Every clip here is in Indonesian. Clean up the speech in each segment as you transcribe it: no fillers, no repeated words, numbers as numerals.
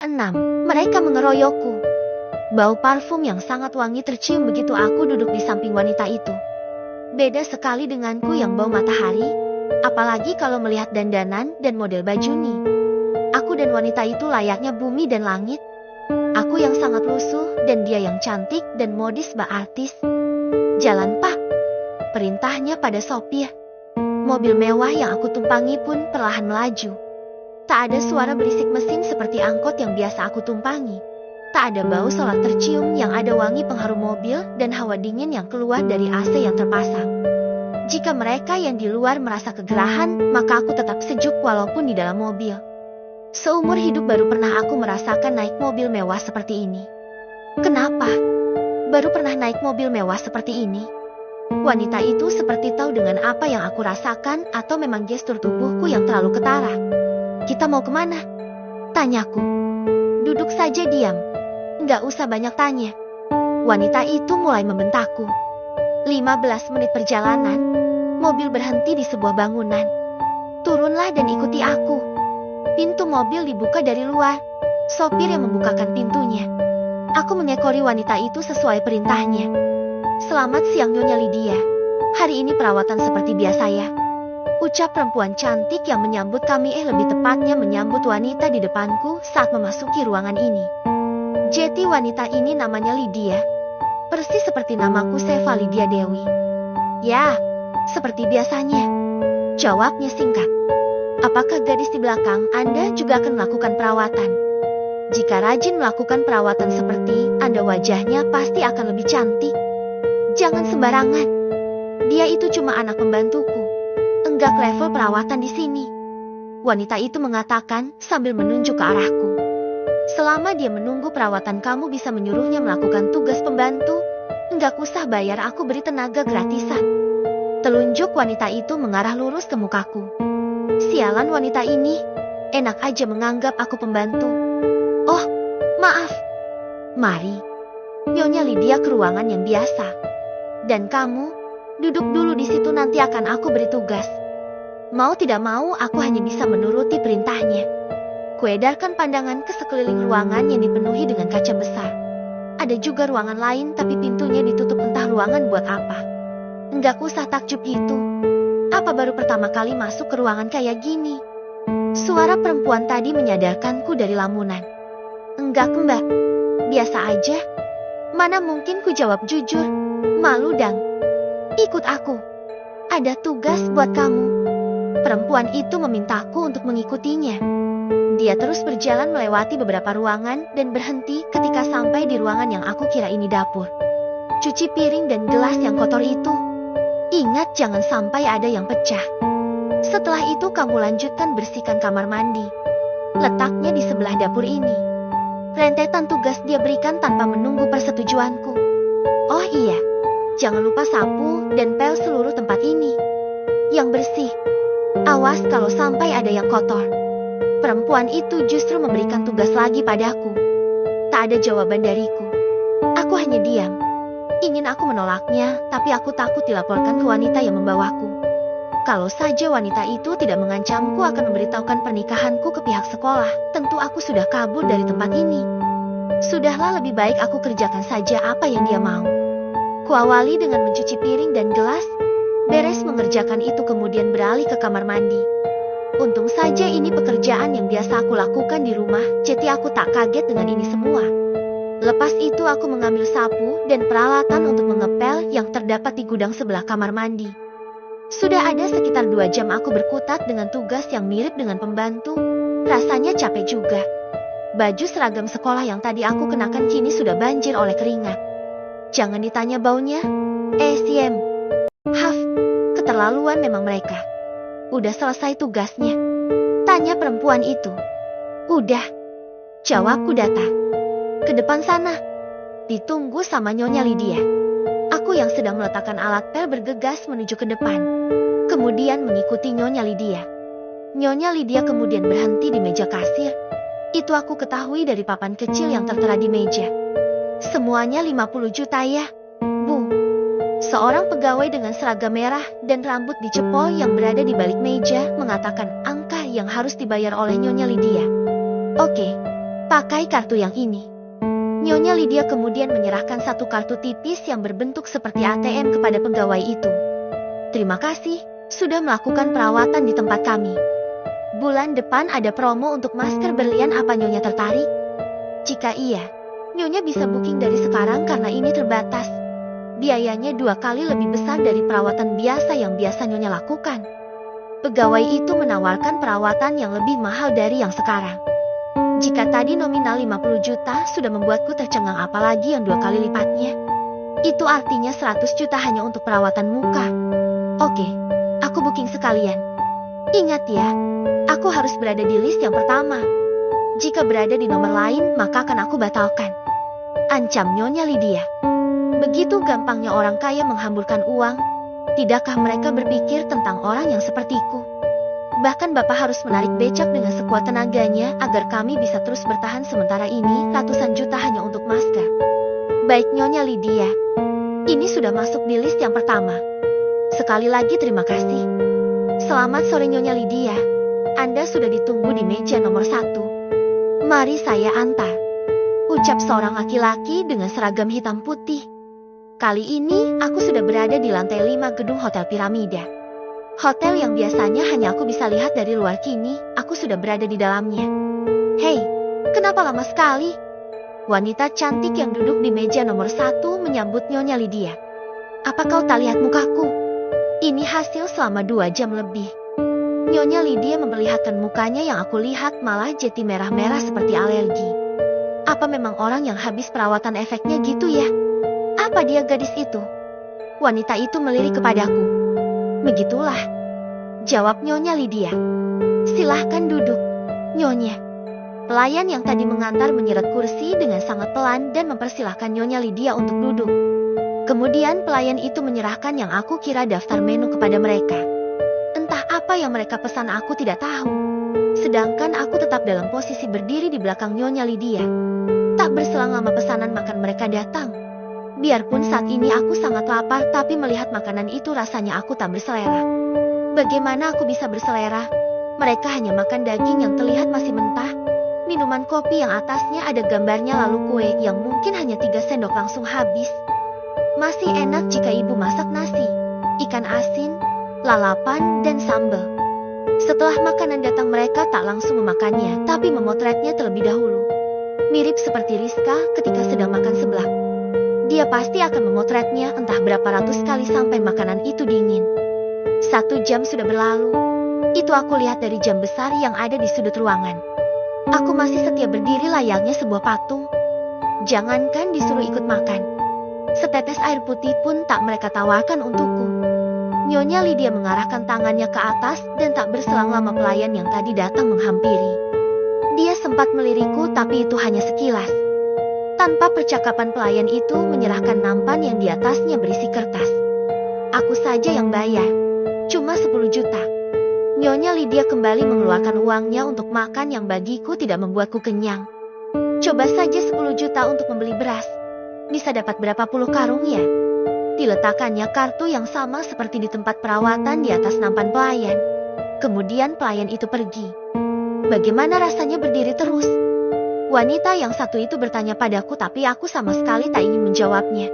6. Mereka mengeroyokku. Bau parfum yang sangat wangi tercium begitu aku duduk di samping wanita itu. Beda sekali denganku yang bau matahari, apalagi kalau melihat dandanan dan model baju nih. Aku dan wanita itu layaknya bumi dan langit. Aku yang sangat lusuh dan dia yang cantik dan modis bak artis. Jalan pak, perintahnya pada sopir. Mobil mewah yang aku tumpangi pun perlahan melaju. Tak ada suara berisik mesin seperti angkot yang biasa aku tumpangi. Tak ada bau solar tercium yang ada wangi pengharum mobil dan hawa dingin yang keluar dari AC yang terpasang. Jika mereka yang di luar merasa kegerahan, maka aku tetap sejuk walaupun di dalam mobil. Seumur hidup baru pernah aku merasakan naik mobil mewah seperti ini. Kenapa? Baru pernah naik mobil mewah seperti ini. Wanita itu seperti tahu dengan apa yang aku rasakan atau memang gestur tubuhku yang terlalu ketara. Kita mau kemana? Tanyaku. Duduk saja diam. Nggak usah banyak tanya. Wanita itu mulai membentakku. 15 menit perjalanan, mobil berhenti di sebuah bangunan. Turunlah dan ikuti aku. Pintu mobil dibuka dari luar. Sopir yang membukakan pintunya. Aku mengekori wanita itu sesuai perintahnya. Selamat siang Nyonya Lydia. Hari ini perawatan seperti biasa ya. Ucap perempuan cantik yang menyambut kami lebih tepatnya menyambut wanita di depanku saat memasuki ruangan ini. Jadi wanita ini namanya Lydia. Persis seperti namaku Seva Lydia Dewi. Ya, seperti biasanya. Jawabnya singkat. Apakah gadis di belakang Anda juga akan melakukan perawatan? Jika rajin melakukan perawatan seperti Anda wajahnya pasti akan lebih cantik. Jangan sembarangan. Dia itu cuma anak pembantuku. Enggak level perawatan di sini. Wanita itu mengatakan sambil menunjuk ke arahku. Selama dia menunggu perawatan kamu bisa menyuruhnya melakukan tugas pembantu. Enggak usah bayar aku beri tenaga gratisan. Telunjuk wanita itu mengarah lurus ke mukaku. Sialan wanita ini. Enak aja menganggap aku pembantu. Oh, maaf. Mari. Nyonya Lydia ke ruangan yang biasa. Dan kamu, duduk dulu di situ nanti akan aku beri tugas. Mau tidak mau aku hanya bisa menuruti perintahnya. Kuedarkan pandangan ke sekeliling ruangan yang dipenuhi dengan kaca besar. Ada juga ruangan lain tapi pintunya ditutup entah ruangan buat apa. Enggak usah takjub itu. Apa baru pertama kali masuk ke ruangan kayak gini? Suara perempuan tadi menyadarkanku dari lamunan. Enggak mbak, biasa aja. Mana mungkin ku jawab jujur, malu dang. Ikut aku. Ada tugas buat kamu. Perempuan itu memintaku untuk mengikutinya. Dia terus berjalan melewati beberapa ruangan dan berhenti ketika sampai di ruangan yang aku kira ini dapur. Cuci piring dan gelas yang kotor itu. Ingat jangan sampai ada yang pecah. Setelah itu kamu lanjutkan bersihkan kamar mandi. Letaknya di sebelah dapur ini. Rentetan tugas dia berikan tanpa menunggu persetujuanku. Oh iya, jangan lupa sapu dan pel seluruh tempat ini. Yang bersih. Awas kalau sampai ada yang kotor. Perempuan itu justru memberikan tugas lagi padaku. Tak ada jawaban dariku. Aku hanya diam. Ingin aku menolaknya, tapi aku takut dilaporkan ke wanita yang membawaku. Kalau saja wanita itu tidak mengancamku akan memberitahukan pernikahanku ke pihak sekolah, tentu aku sudah kabur dari tempat ini. Sudahlah lebih baik aku kerjakan saja apa yang dia mau. Kuawali dengan mencuci piring dan gelas, beres mengerjakan itu kemudian beralih ke kamar mandi. Untung saja ini pekerjaan yang biasa aku lakukan di rumah, jadi aku tak kaget dengan ini semua. Lepas itu aku mengambil sapu dan peralatan untuk mengepel yang terdapat di gudang sebelah kamar mandi. Sudah ada sekitar 2 jam aku berkutat dengan tugas yang mirip dengan pembantu. Rasanya capek juga. Baju seragam sekolah yang tadi aku kenakan kini sudah banjir oleh keringat. Jangan ditanya baunya. Siem. Haf, keterlaluan memang mereka. Udah selesai tugasnya? Tanya perempuan itu. Udah. Jawabku datar. Ke depan sana. Ditunggu sama Nyonya Lydia. Aku yang sedang meletakkan alat pel bergegas menuju ke depan. Kemudian mengikuti Nyonya Lydia. Nyonya Lydia kemudian berhenti di meja kasir. Itu aku ketahui dari papan kecil yang tertera di meja. Semuanya 50 juta ya, Bu. Seorang pegawai dengan seragam merah dan rambut dicepol yang berada di balik meja mengatakan angka yang harus dibayar oleh Nyonya Lydia. Oke, Pakai kartu yang ini. Nyonya Lydia kemudian menyerahkan satu kartu tipis yang berbentuk seperti ATM kepada pegawai itu. Terima kasih, sudah melakukan perawatan di tempat kami. Bulan depan ada promo untuk masker berlian, apa Nyonya tertarik? Jika iya, Nyonya bisa booking dari sekarang karena ini terbatas. Biayanya 2 kali lebih besar dari perawatan biasa yang biasa Nyonya lakukan. Pegawai itu menawarkan perawatan yang lebih mahal dari yang sekarang. Jika tadi nominal 50 juta sudah membuatku tercengang, apalagi yang 2 kali lipatnya. Itu artinya 100 juta hanya untuk perawatan muka. Oke, aku booking sekalian. Ingat ya, aku harus berada di list yang pertama. Jika berada di nomor lain, maka akan aku batalkan. Ancam Nyonya Lydia. Begitu gampangnya orang kaya menghamburkan uang. Tidakkah mereka berpikir tentang orang yang sepertiku? Bahkan Bapak harus menarik becak dengan sekuat tenaganya agar kami bisa terus bertahan, sementara ini ratusan juta hanya untuk masker. Baik Nyonya Lydia, ini sudah masuk di list yang pertama. Sekali lagi terima kasih. Selamat sore Nyonya Lydia, Anda sudah ditunggu di meja nomor 1. Mari saya antar. Ucap seorang laki-laki dengan seragam hitam putih. Kali ini aku sudah berada di lantai 5 gedung Hotel Piramida. Hotel yang biasanya hanya aku bisa lihat dari luar, kini aku sudah berada di dalamnya. Hei, kenapa lama sekali? Wanita cantik yang duduk di meja nomor 1 menyambut Nyonya Lydia. Apa kau tak lihat mukaku? Ini hasil selama 2 jam lebih. Nyonya Lydia memperlihatkan mukanya, yang aku lihat malah jadi merah-merah seperti alergi. Apa memang orang yang habis perawatan efeknya gitu ya? Apa dia gadis itu? Wanita itu melirik kepadaku. Begitulah, jawab Nyonya Lydia. Silahkan duduk, Nyonya. Pelayan yang tadi mengantar menyeret kursi dengan sangat pelan dan mempersilahkan Nyonya Lydia untuk duduk. Kemudian pelayan itu menyerahkan yang aku kira daftar menu kepada mereka. Entah apa yang mereka pesan, aku tidak tahu. Sedangkan aku tetap dalam posisi berdiri di belakang Nyonya Lydia. Tak berselang lama pesanan makan mereka datang. Biarpun saat ini aku sangat lapar, tapi melihat makanan itu rasanya aku tak berselera. Bagaimana aku bisa berselera? Mereka hanya makan daging yang terlihat masih mentah, minuman kopi yang atasnya ada gambarnya, lalu kue yang mungkin hanya 3 sendok langsung habis. Masih enak jika ibu masak nasi, ikan asin, lalapan, dan sambal. Setelah makanan datang, mereka tak langsung memakannya, tapi memotretnya terlebih dahulu. Mirip seperti Rizka ketika sedang makan seblak. Dia pasti akan memotretnya entah berapa ratus kali sampai makanan itu dingin. 1 jam sudah berlalu. Itu aku lihat dari jam besar yang ada di sudut ruangan. Aku masih setia berdiri layaknya sebuah patung. Jangankan disuruh ikut makan, setetes air putih pun tak mereka tawarkan untukku. Nyonya Lydia mengarahkan tangannya ke atas dan tak berselang lama pelayan yang tadi datang menghampiri. Dia sempat melirikku, tapi itu hanya sekilas. Tanpa percakapan, pelayan itu menyerahkan nampan yang di atasnya berisi kertas. Aku saja yang bayar. Cuma 10 juta. Nyonya Lydia kembali mengeluarkan uangnya untuk makan yang bagiku tidak membuatku kenyang. Coba saja 10 juta untuk membeli beras. Bisa dapat berapa puluh karung ya? Diletakkannya kartu yang sama seperti di tempat perawatan di atas nampan pelayan. Kemudian pelayan itu pergi. Bagaimana rasanya berdiri terus? Wanita yang satu itu bertanya padaku, tapi aku sama sekali tak ingin menjawabnya.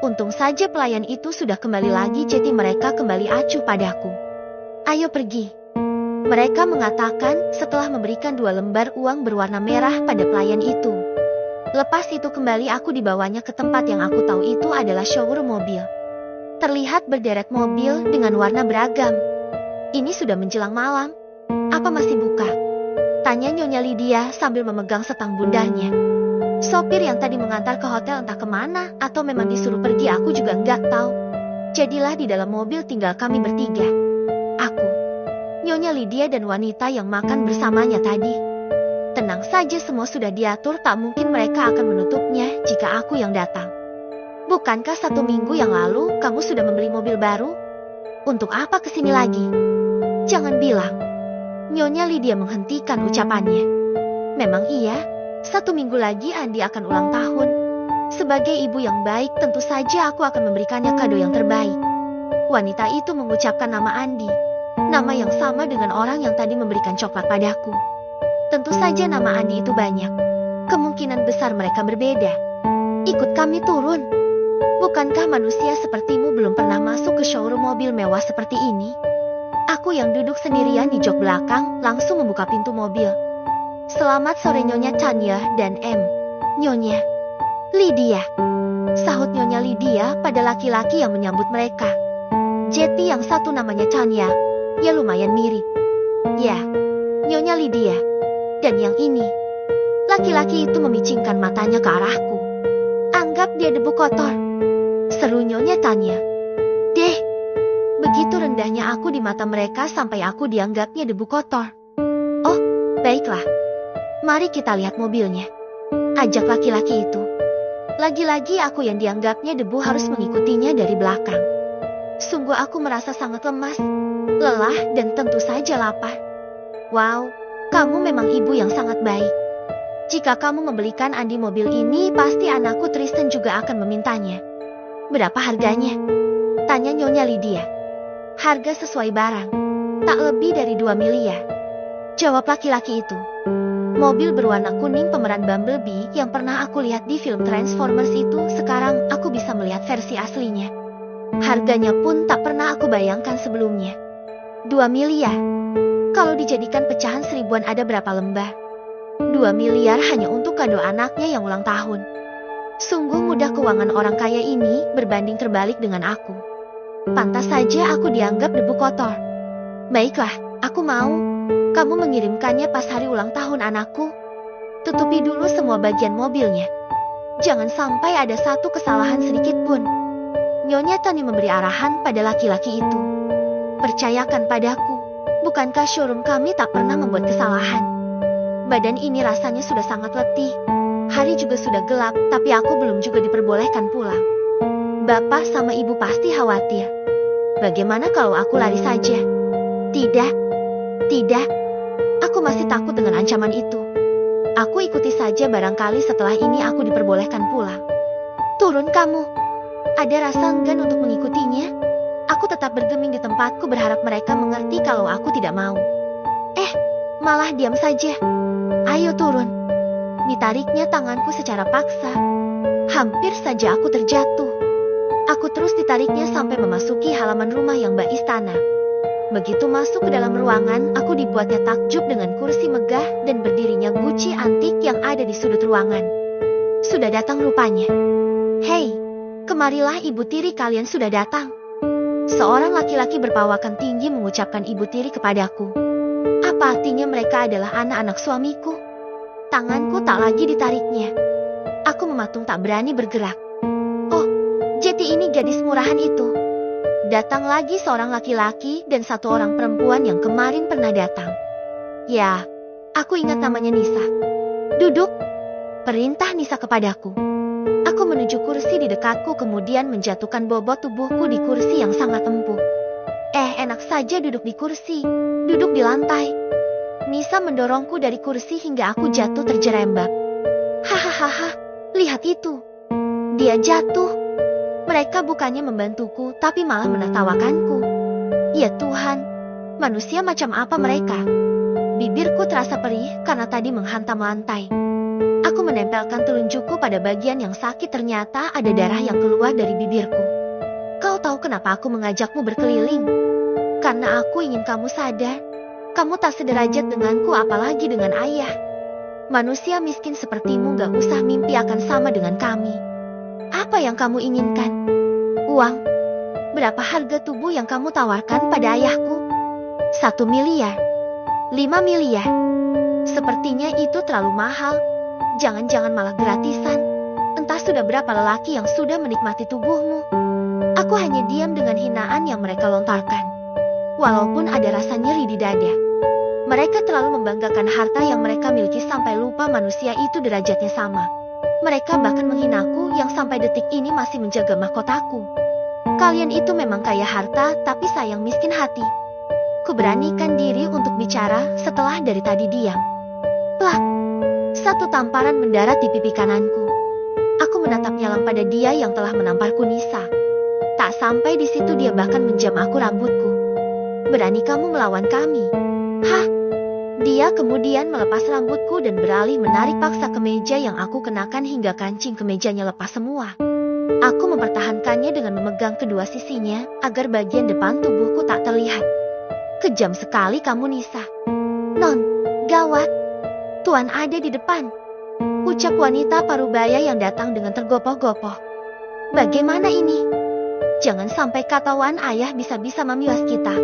Untung saja pelayan itu sudah kembali lagi, jadi mereka kembali acuh padaku. Ayo pergi, mereka mengatakan setelah memberikan 2 lembar uang berwarna merah pada pelayan itu. Lepas itu kembali aku dibawanya ke tempat yang aku tahu itu adalah showroom mobil. Terlihat berderet mobil dengan warna beragam. Ini sudah menjelang malam. Apa masih buka? Tanya Nyonya Lydia sambil memegang setang bundanya. Sopir yang tadi mengantar ke hotel entah kemana, atau memang disuruh pergi, aku juga nggak tahu. Jadilah di dalam mobil tinggal kami bertiga. Aku, Nyonya Lydia, dan wanita yang makan bersamanya tadi. Tenang saja, semua sudah diatur, tak mungkin mereka akan menutupnya jika aku yang datang. Bukankah 1 minggu yang lalu kamu sudah membeli mobil baru? Untuk apa kesini lagi? Jangan bilang. Nyonya Lydia menghentikan ucapannya. Memang iya, 1 minggu lagi Andi akan ulang tahun. Sebagai ibu yang baik, tentu saja aku akan memberikannya kado yang terbaik. Wanita itu mengucapkan nama Andi, nama yang sama dengan orang yang tadi memberikan coklat padaku. Tentu saja nama Andi itu banyak. kemungkinan besar mereka berbeda. Ikut kami turun. Bukankah manusia sepertimu belum pernah masuk ke showroom mobil mewah seperti ini? Aku yang duduk sendirian di jok belakang langsung membuka pintu mobil. Selamat sore Nyonya Tanya dan Nyonya Lydia. Sahut Nyonya Lydia pada laki-laki yang menyambut mereka. Jeti yang satu namanya Tanya, ya lumayan mirip. Ya, Nyonya Lydia. Dan yang ini. Laki-laki itu memicingkan matanya ke arahku. Anggap dia debu kotor. Seru Nyonya Tanya. Deh, begitu rendahnya aku di mata mereka sampai aku dianggapnya debu kotor. Oh, baiklah. Mari kita lihat mobilnya. Ajak laki-laki itu. Lagi-lagi aku yang dianggapnya debu harus mengikutinya dari belakang. Sungguh aku merasa sangat lemas, lelah dan tentu saja lapar. Wow, kamu memang ibu yang sangat baik. Jika kamu membelikan Andi mobil ini, pasti anakku Tristan juga akan memintanya. Berapa harganya? Tanya Nyonya Lydia. Harga sesuai barang. Tak lebih dari 2 miliar. Jawab laki-laki itu. Mobil berwarna kuning pemeran Bumblebee yang pernah aku lihat di film Transformers itu, sekarang aku bisa melihat versi aslinya. Harganya pun tak pernah aku bayangkan sebelumnya. 2 miliar. Kalau dijadikan pecahan seribuan ada berapa lembar? 2 miliar hanya untuk kado anaknya yang ulang tahun. Sungguh mudah keuangan orang kaya ini berbanding terbalik dengan aku. Pantas saja aku dianggap debu kotor. Baiklah, aku mau. Kamu mengirimkannya pas hari ulang tahun anakku. Tutupi dulu semua bagian mobilnya. Jangan sampai ada satu kesalahan sedikit pun. Nyonya Tani memberi arahan pada laki-laki itu. Percayakan padaku, bukankah showroom kami tak pernah membuat kesalahan? Badan ini rasanya sudah sangat letih. Hari juga sudah gelap, tapi aku belum juga diperbolehkan pulang. Bapak sama ibu pasti khawatir. Bagaimana kalau aku lari saja? Tidak. Aku masih takut dengan ancaman itu. Aku ikuti saja, barangkali setelah ini aku diperbolehkan pulang. Turun kamu. Ada rasa enggan untuk mengikutinya. Aku tetap bergeming di tempatku berharap mereka mengerti kalau aku tidak mau. Malah diam saja. Ayo turun. Ditariknya tanganku secara paksa. Hampir saja aku terjatuh. Aku terus ditariknya sampai memasuki halaman rumah yang bak istana. Begitu masuk ke dalam ruangan, aku dibuatnya takjub dengan kursi megah dan berdirinya guci antik yang ada di sudut ruangan. Sudah datang rupanya. Hei, kemarilah ibu tiri, kalian sudah datang. Seorang laki-laki berpawakan tinggi mengucapkan ibu tiri kepadaku. Apa artinya mereka adalah anak-anak suamiku? Tanganku tak lagi ditariknya. Aku mematung tak berani bergerak. Oh, Jeti ini gadis murahan itu. Datang lagi seorang laki-laki dan satu orang perempuan yang kemarin pernah datang. Ya, aku ingat namanya Nisa. Duduk, perintah Nisa kepadaku. Aku menuju kursi di dekatku kemudian menjatuhkan bobot tubuhku di kursi yang sangat empuk. Enak saja duduk di kursi, duduk di lantai. Nisa mendorongku dari kursi hingga aku jatuh terjerembab. Hahaha, lihat itu. Dia jatuh. Mereka bukannya membantuku, tapi malah menertawakanku. Ya Tuhan, manusia macam apa mereka? Bibirku terasa perih karena tadi menghantam lantai. Aku menempelkan telunjukku pada bagian yang sakit, ternyata ada darah yang keluar dari bibirku. Kau tahu kenapa aku mengajakmu berkeliling? Karena aku ingin kamu sadar. Kamu tak sederajat denganku, apalagi dengan ayah. Manusia miskin sepertimu gak usah mimpi akan sama dengan kami. Apa yang kamu inginkan? Uang? Berapa harga tubuh yang kamu tawarkan pada ayahku? 1 miliar? 5 miliar? Sepertinya itu terlalu mahal. Jangan-jangan malah gratisan. Entah sudah berapa lelaki yang sudah menikmati tubuhmu. Aku hanya diam dengan hinaan yang mereka lontarkan. Walaupun ada rasa nyeri di dada. Mereka terlalu membanggakan harta yang mereka miliki sampai lupa manusia itu derajatnya sama. Mereka bahkan menghinaku yang sampai detik ini masih menjaga mahkotaku. Kalian itu memang kaya harta, tapi sayang miskin hati. Kuberanikan diri untuk bicara setelah dari tadi diam. Plak! Satu tamparan mendarat di pipi kananku. Aku menatap nyalang pada dia yang telah menamparku Nisa. Tak sampai di situ dia bahkan menjam aku rambutku. Berani kamu melawan kami? Hah? Dia kemudian melepas rambutku dan beralih menarik paksa kemeja yang aku kenakan hingga kancing kemejanya lepas semua. Aku mempertahankannya dengan memegang kedua sisinya agar bagian depan tubuhku tak terlihat. Kejam sekali kamu, Nisa. Non, gawat. Tuan ada di depan. Ucap wanita parubaya yang datang dengan tergopoh-gopoh. Bagaimana ini? Jangan sampai ketahuan ayah bisa-bisa memiwas kita.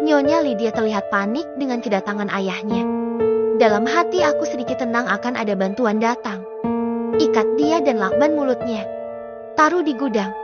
Nyonya Lydia terlihat panik dengan kedatangan ayahnya. Dalam hati aku sedikit tenang akan ada bantuan datang. Ikat dia dan lakban mulutnya. Taruh di gudang.